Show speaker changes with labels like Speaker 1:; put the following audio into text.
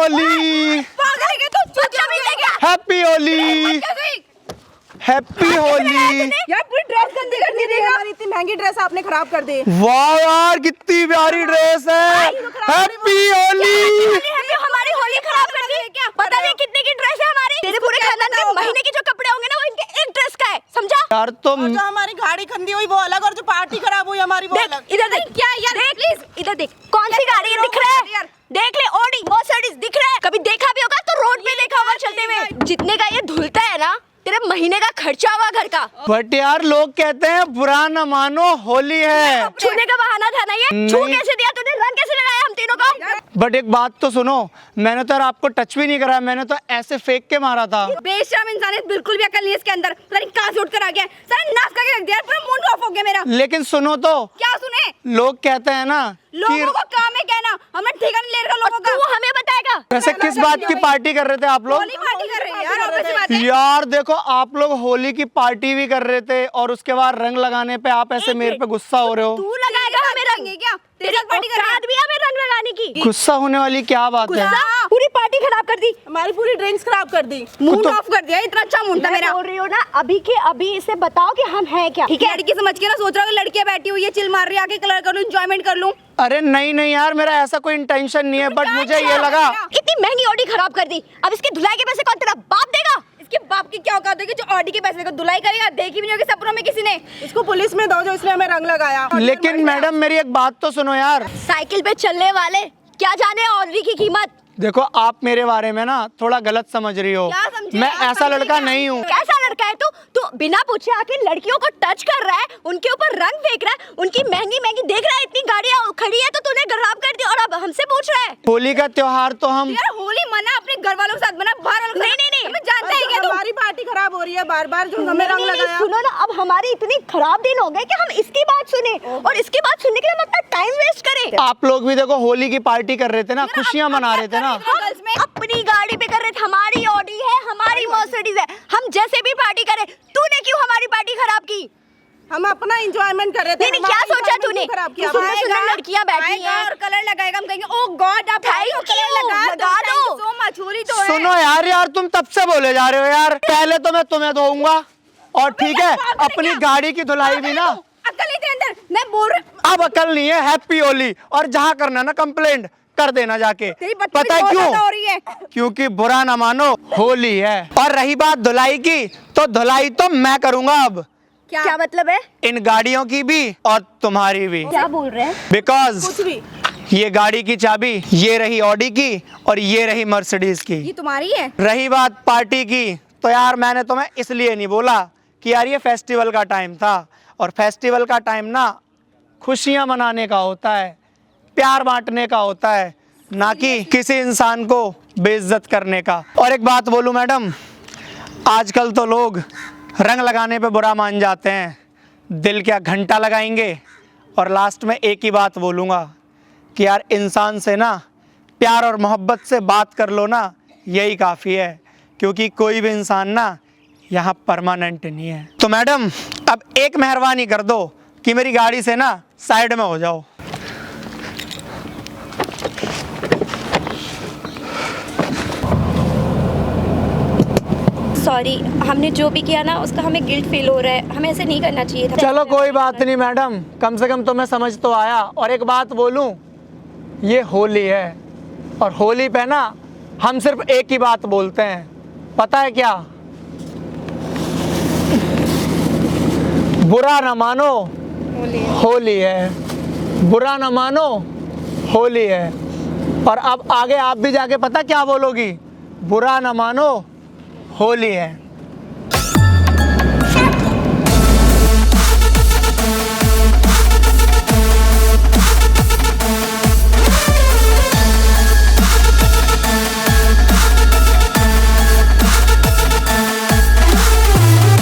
Speaker 1: Holi, happy Holi, happy Holi.
Speaker 2: यार पूरी dress गंदी कर दी हमारी, इतनी महंगी ड्रेस आपने खराब कर दी।
Speaker 1: वाह यार कितनी प्यारी ड्रेस है, हैप्पी होली।
Speaker 3: हमारी होली खराब कर दी क्या? पता नहीं कितने की ड्रेस है हमारी। तेरे पूरे खानदान के महीने के जो कपड़े होंगे ना वो इनके एक ड्रेस का है, समझा?
Speaker 1: यार तुम
Speaker 2: जो हमारी गाड़ी खंदी हुई वो अलग और जो पार्टी खराब हुई हमारी वो अलग।
Speaker 3: इधर देख, क्या यार, देख प्लीज इधर देख, कौन सी गाड़ी है दिख रहा है? देख ले, ऑडी मर्सिडीज दिख रहा है। कभी देखा भी होगा तो रोड पे देखा होगा चलते हुए। जितने का ये धुलता है ना, तेरे महीने का खर्चा हुआ घर का।
Speaker 1: बट यार लोग कहते हैं बुरा न मानो होली है।
Speaker 3: छूने का बहाना था ना ये? छू कैसे दिया तूने? रंग कैसे लगाया हम तीनों को?
Speaker 1: बट एक बात तो सुनो, मैंने तो यार आपको टच भी नहीं करा, मैंने तो ऐसे फेंक के मारा था।
Speaker 3: बेशर्म इंसान है, बिल्कुल भी अकल नहीं है इसके अंदर। पता नहीं कहां से उठ कर आ गया, सारा नाश करके रख दिया, पूरा मूड ऑफ हो गया मेरा।
Speaker 1: लेकिन सुनो तो,
Speaker 3: क्या सुने?
Speaker 1: लोग कहते हैं ना
Speaker 3: लोगों का काम है कहना, हमें ठेका नहीं ले रहा लोगों का। तू हमें बताएगा?
Speaker 1: वैसे किस बात की पार्टी कर रहे थे आप लोग?
Speaker 3: होली पार्टी कर रहे हैं यार, और कैसी बात है?
Speaker 1: यार देखो, आप लोग होली की पार्टी भी कर रहे थे और उसके बाद रंग लगाने पे आप ऐसे मेरे पे गुस्सा हो रहे हो।
Speaker 3: तू लगाएगा हमें रंग? क्या तेरी पार्टी कर रहा है? भी हमें रंग लगाने की
Speaker 1: गुस्सा होने वाली क्या बात है?
Speaker 3: पूरी पार्टी खराब कर दी,
Speaker 2: हमारी पूरी ड्रिंक्स खराब कर दी,
Speaker 3: मूड ऑफ कर दिया। इतना अच्छा मूड था मेरा। बोल रही हो ना, अभी के अभी इसे बताओ कि हम हैं क्या, ठीक है? लड़की समझ के ना सोच रहा हूँ लड़कियां बैठी हुई है, चिल मार रही है, आके कलर कर लूं, एंजॉयमेंट कर लूं।
Speaker 1: अरे नहीं यार, मेरा ऐसा कोई इंटेंशन नहीं है, बट मुझे ये लगा।
Speaker 3: इतनी महंगी ऑडी खराब कर दी, अब इसकी धुलाई के पैसे कौन तेरा बाप देगा? इसके बाप की क्या औकात है कि जो ऑडी के पैसे को धुलाई करेगा? देखी भी नहीं होगी सपनों में किसी ने।
Speaker 2: इसको पुलिस में दो जो इसने हमें रंग लगाया।
Speaker 1: लेकिन मैडम मेरी एक बात तो सुनो यार।
Speaker 3: साइकिल पे चलने वाले क्या जाने ऑडी की कीमत।
Speaker 1: देखो आप मेरे बारे में ना थोड़ा गलत समझ रही हो।
Speaker 3: क्या समझे?
Speaker 1: मैं ऐसा लड़का नहीं हूँ।
Speaker 3: कैसा लड़का है तू? तू बिना पूछे आके लड़कियों को टच कर रहा है, उनके ऊपर रंग फेंक रहा है, उनकी महंगी महंगी देख रहा है, इतनी गाड़ियाँ खड़ी है तो तूने खराब कर दी और अब हमसे पूछ रहा है।
Speaker 1: होली का त्योहार तो हम
Speaker 3: यार होली मना अपने घर वालों के साथ मना, बाहर वालों के साथ नहीं। हमें जानता है क्या तू?
Speaker 2: हमारी पार्टी खराब हो रही है बार बार जो हमें रंग लगाया।
Speaker 3: सुनो ना, अब हमारी इतनी खराब दिन हो गए कि हम इसकी बात सुने और इसकी बात सुनने के लिए हम अपना टाइम वेस्ट करें।
Speaker 1: आप लोग भी देखो होली की पार्टी कर रहे थे ना, खुशियाँ मना रहे थे ना।
Speaker 3: अपनी गाड़ी पे कर रहे थे, हमारी ऑडी है, हमारी मर्सिडीज है, हम जैसे भी पार्टी करें। तूने क्यों हमारी पार्टी खराब की?
Speaker 2: हम अपना एंजॉयमेंट कर रहे थे।
Speaker 3: नहीं, क्या सोचा तूने? सुंदर लड़कियां बैठी हैं
Speaker 2: और कलर लगाएगा, हम कहेंगे ओह गॉड आप
Speaker 3: कलर लगा दो।
Speaker 2: सो मच, होली तो है।
Speaker 1: सुनो यार तुम तब से बोले जा रहे हो यार। पहले तो मैं तुम्हें धोऊंगा और ठीक है अपनी गाड़ी की धुलाई भी ना।
Speaker 3: अकल ही अंदर, मैं बोल रहा।
Speaker 1: अब अकल नहीं है, हैप्पी होली। और जहाँ करना ना कंप्लेंट कर देना जाके। पता है क्यों? क्योंकि बुरा ना मानो होली है। और रही बात धुलाई की, तो धुलाई तो मैं करूंगा अब।
Speaker 3: क्या मतलब है?
Speaker 1: इन गाड़ियों की भी और तुम्हारी भी।
Speaker 3: क्या बोल रहे हैं?
Speaker 1: बिकॉज
Speaker 2: कुछ भी।
Speaker 1: ये गाड़ी की चाबी ये रही ऑडी की और ये रही मर्सिडीज की।
Speaker 3: ये तुम्हारी है?
Speaker 1: रही बात पार्टी की, तो यार मैंने तुम्हें इसलिए नहीं बोला कि यार ये फेस्टिवल का टाइम था, और फेस्टिवल का टाइम ना खुशियां मनाने का होता है, प्यार बांटने का होता है, ना कि किसी इंसान को बेइज्जत करने का। और एक बात बोलूं मैडम, आजकल तो लोग रंग लगाने पे बुरा मान जाते हैं, दिल क्या घंटा लगाएंगे। और लास्ट में एक ही बात बोलूँगा कि यार इंसान से ना प्यार और मोहब्बत से बात कर लो ना, यही काफ़ी है, क्योंकि कोई भी इंसान ना यहाँ परमानेंट नहीं है। तो मैडम अब एक मेहरबानी कर दो कि मेरी गाड़ी से ना साइड में हो जाओ।
Speaker 3: सॉरी, हमने जो भी किया ना उसका हमें गिल्ट फील हो रहा है, हमें ऐसे नहीं करना चाहिए था।
Speaker 1: चलो कोई बात नहीं मैडम, कम से कम तो मैं समझ तो आया। और एक बात बोलूं, ये होली है और होली पे ना हम सिर्फ एक ही बात बोलते हैं, पता है क्या? बुरा ना मानो होली है, बुरा ना मानो होली है। और अब आगे आप भी जाके पता क्या बोलोगी? बुरा ना मानो होली है।